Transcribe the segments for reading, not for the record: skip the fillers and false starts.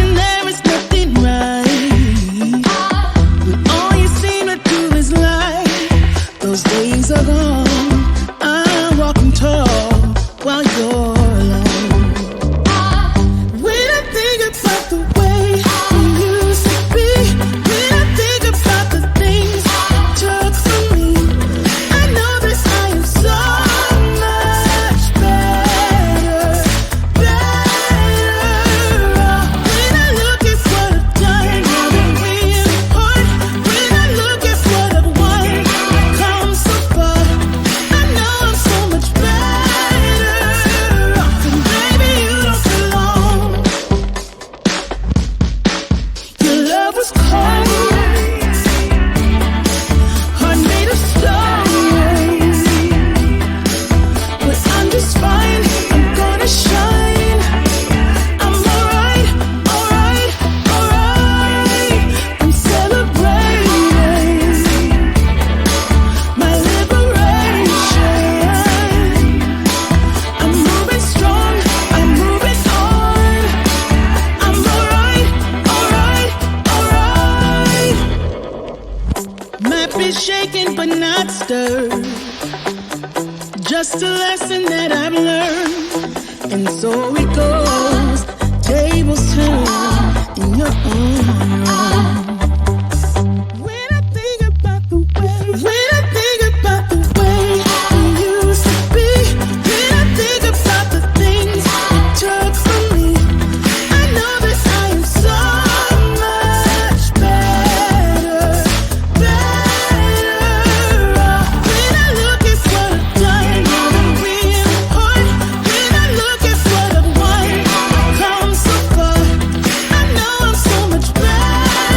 and there is nothing right. When all you seem to do is lie, those days are gone. I'm walking tall while you're alone. When I think about the way we used to be, when I think about the things you took from me, I know that I am so much better, better off. When I look at what I've done, now that we're apart, when I look at what I've won, I've come so far, I know I'm so much better off. And baby, you don't belong. Your love was cold, heart made of stone, but I'm just fine. I'm gonna shine. I'm alright, alright, alright. I'm celebrating my liberation. I'm moving strong. I'm moving on. I'm alright, alright, alright. Might be shaken but not stirred. Just a lesson that I've learned. And so it goes. Tables turn in your honor. When I think about the way, when I think about the way we used to be, when I think about the things you took from me, I know that I am so much better, better off. When I look at what I've done, now that we're apart, when I look at what I've won, I've come so far, I know I'm so much better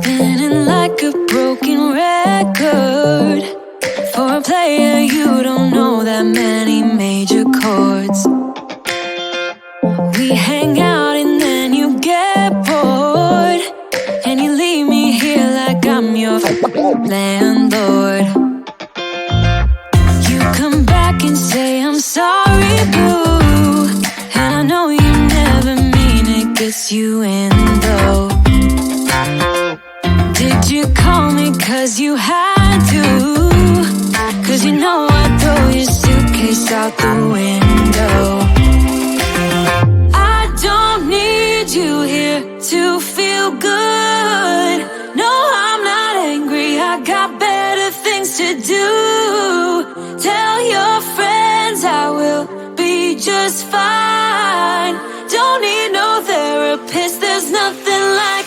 Spinning like a broken record. For a player, you don't know that many major chords. We hang out and then you get bored, and you leave me here like I'm your landlord. You come back and say I'm sorry, boo, and I know you never mean it, gets you in though. Did you call me cause you had to? Cause you know I'd throw your suitcase out the window. I don't need you here to feel good. No, I'm not angry, I got better things to do. Tell your friends I will be just fine. Don't need no therapist, there's nothing like